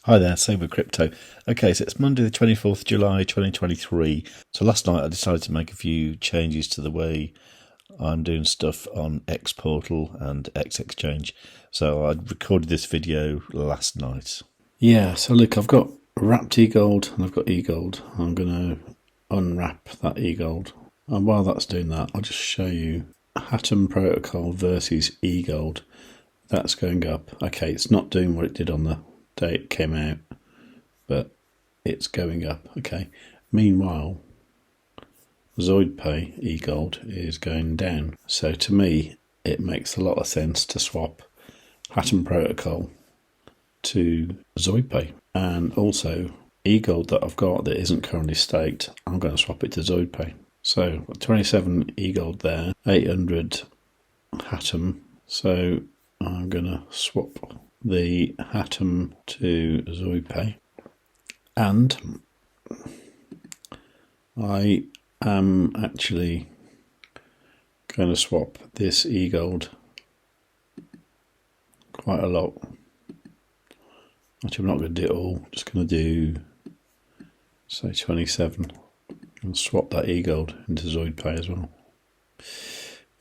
Hi there, savewith.crypto. Okay, so it's Monday the 24th July 2023. So last night I decided to make a few changes to the way I'm doing stuff on XPortal and xExchange. So I recorded this video last night. Yeah, so look, I've got wrapped eGold and I've got eGold. I'm going to unwrap that eGold. And while that's doing that, I'll just show you Hatom protocol versus eGold. That's going up. Okay, it's not doing what it did on the day it came out, but it's going up. Okay. Meanwhile, ZoidPay eGold is going down. So to me, it makes a lot of sense to swap Hatom protocol to ZoidPay. And also, eGold that I've got that isn't currently staked, I'm going to swap it to ZoidPay. So 27 eGold there, 800 Hatom. So I'm going to swap the Hatom to ZoidPay, and I am actually going to swap this eGold quite a lot. Actually, I'm not going to do it all, I'm just going to do say 27 and swap that eGold into ZoidPay as well.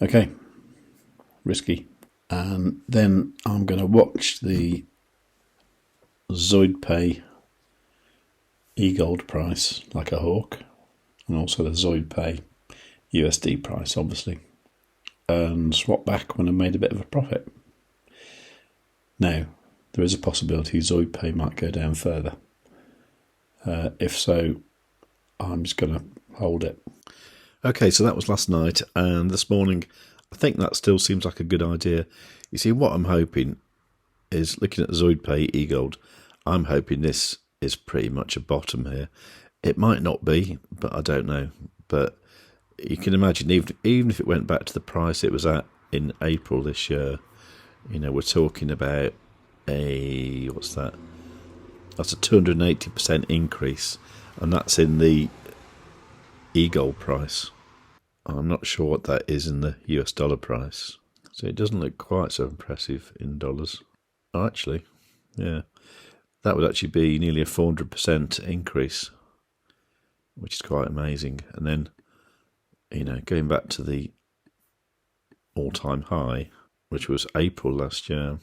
Okay, risky. And then I'm going to watch the ZoidPay eGold price like a hawk, and also the ZoidPay USD price, obviously, and swap back when I made a bit of a profit. Now, there is a possibility ZoidPay might go down further. If so, I'm just going to hold it. Okay, so that was last night, and this morning I think that still seems like a good idea. You see, what I'm hoping is, looking at the ZoidPay eGold, I'm hoping this is pretty much a bottom here. It might not be, but I don't know. But you can imagine, even if it went back to the price it was at in April this year, you know, we're talking about what's that? That's a 280% increase, and that's in the eGold price. I'm not sure what that is in the US dollar price. So it doesn't look quite so impressive in dollars. Oh, actually, yeah. That would actually be nearly a 400% increase, which is quite amazing. And then, you know, going back to the all-time high, which was April last year,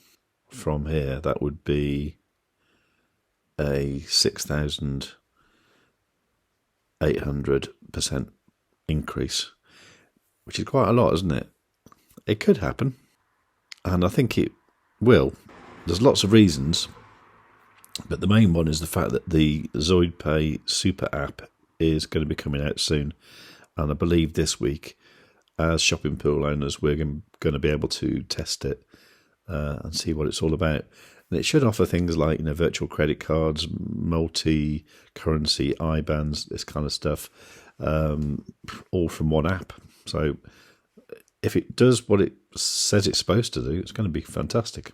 from here, that would be a 6,800% increase, which is quite a lot, isn't it? It could happen, and I think it will. There's lots of reasons, but the main one is the fact that the ZoidPay super app is going to be coming out soon, and I believe this week, as shopping pool owners, we're going to be able to test it and see what it's all about. And it should offer things like, you know, virtual credit cards, multi-currency IBANs, this kind of stuff, all from one app. So if it does what it says it's supposed to do, it's going to be fantastic.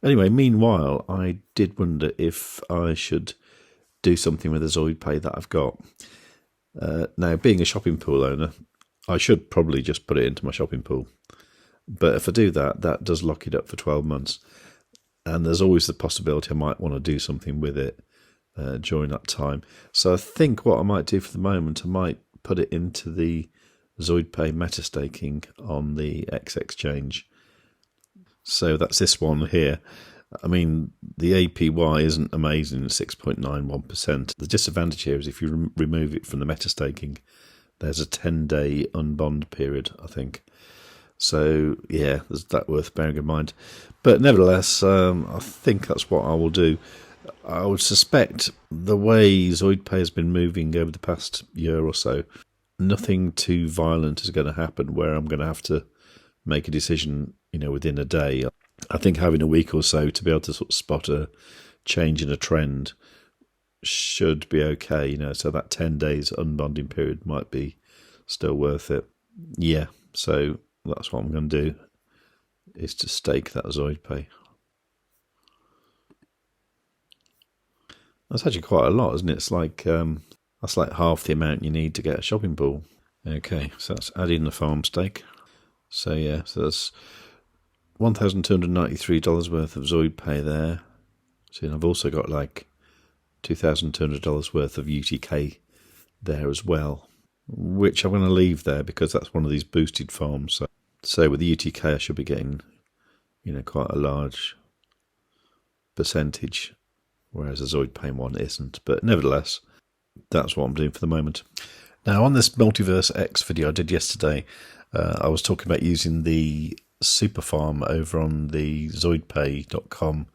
Anyway, meanwhile, I did wonder if I should do something with the ZoidPay that I've got. Now, being a shopping pool owner, I should probably just put it into my shopping pool. But if I do that, that does lock it up for 12 months. And there's always the possibility I might want to do something with it during that time. So I think what I might do for the moment, I might put it into the ZoidPay metastaking on the xExchange. So that's this one here. I mean, the APY isn't amazing at 6.91%. The disadvantage here is if you remove it from the metastaking, there's a 10-day unbond period, I think. So, yeah, there's that worth bearing in mind. But nevertheless, I think that's what I will do. I would suspect the way ZoidPay has been moving over the past year or so, nothing too violent is going to happen where I'm going to have to make a decision, you know, within a day. I think having a week or so to be able to sort of spot a change in a trend should be okay, you know, so that 10 days unbonding period might be still worth it. Yeah, so that's what I'm going to do, is to stake that ZoidPay. That's actually quite a lot, isn't it? It's like that's like half the amount you need to get a shopping pool. Okay, so that's adding the farm stake. So yeah, so that's $1,293 worth of ZoidPay there. See, and I've also got like $2,200 worth of UTK there as well, which I'm going to leave there because that's one of these boosted farms. So with the UTK, I should be getting, quite a large percentage, whereas the ZoidPay one isn't. But nevertheless, that's what I'm doing for the moment. Now, on this MultiversX video I did yesterday, I was talking about using the Superfarm over on the ZoidPay.com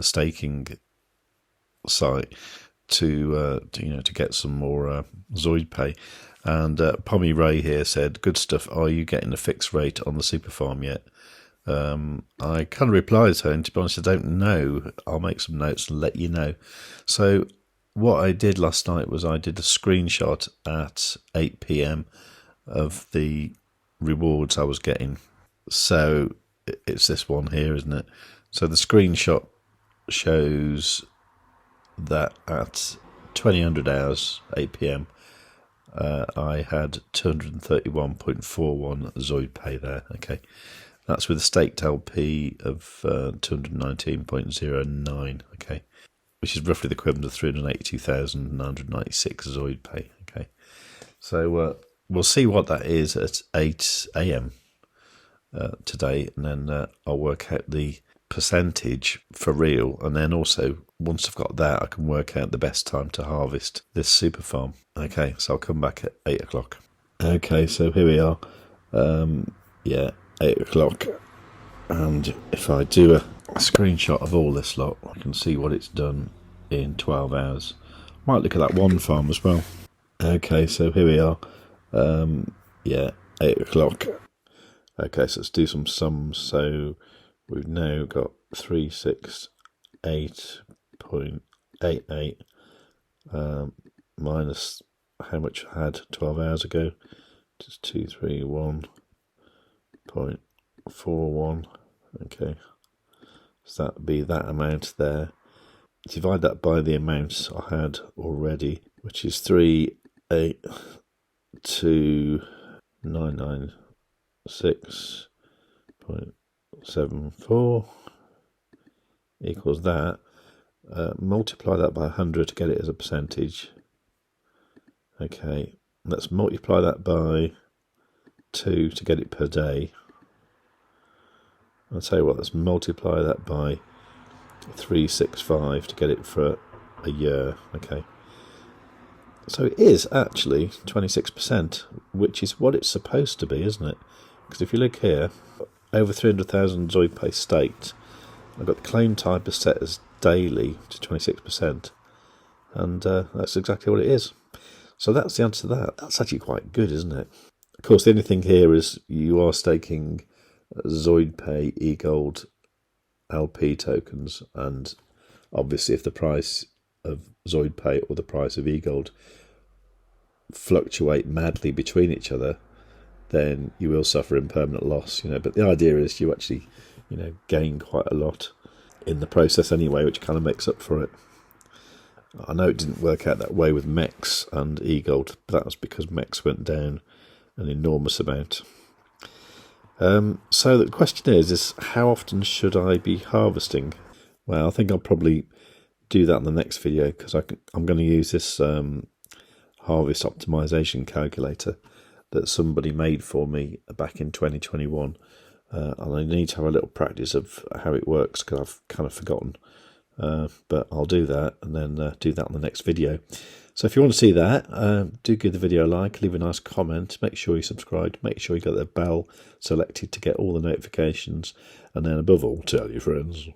staking site to get some more ZoidPay. And Pommy Ray here said, "Good stuff. Are you getting a fixed rate on the Superfarm yet?" I kind of replied to her, and to be honest, I don't know. I'll make some notes and let you know. So what I did last night was I did a screenshot at 8 p.m. of the rewards I was getting. So it's this one here, isn't it? So the screenshot shows that at 2000 hours, 8 p.m., I had 231.41 ZoidPay there. Okay, that's with a staked LP of 219.09. Okay, which is roughly the equivalent of 382,996 ZoidPay. Okay, so we'll see what that is at 8 a.m. Today, and then I'll work out the percentage for real, and then also once I've got that, I can work out the best time to harvest this super farm. Okay, so I'll come back at 8 o'clock. Okay, so here we are. 8 o'clock, and if I do a screenshot of all this lot, I can see what it's done in 12 hours. Might look at that one farm as well. Okay, so here we are. 8 o'clock. Okay, so let's do some sums. So we've now got 368.88 minus how much I had 12 hours ago. Just 231.41. Okay, so that'd be that amount there. Divide that by the amounts I had already, which is 382,996.74 equals that. Multiply that by 100 to get it as a percentage. Okay, let's multiply that by 2 to get it per day. I'll tell you what, let's multiply that by 365 to get it for a year. Okay, so it is actually 26%, which is what it's supposed to be, isn't it? Because if you look here, over 300,000 ZoidPay staked. I've got the claim type is set as daily to 26%, and that's exactly what it is. So that's the answer to that. That's actually quite good, isn't it? Of course, the only thing here is you are staking ZoidPay eGold LP tokens, and obviously if the price of ZoidPay or the price of eGold fluctuate madly between each other, then you will suffer impermanent loss, but the idea is you actually gain quite a lot in the process anyway, which kind of makes up for it. I know it didn't work out that way with MEX and eGold, but that was because MEX went down an enormous amount. So the question is how often should I be harvesting? Well, I think I'll probably do that in the next video, because I'm going to use this harvest optimization calculator that somebody made for me back in 2021. And I need to have a little practice of how it works, because I've kind of forgotten. But I'll do that, and then do that on the next video. So if you want to see that, do give the video a like, leave a nice comment, make sure you subscribe, make sure you got the bell selected to get all the notifications, and then above all, tell your friends.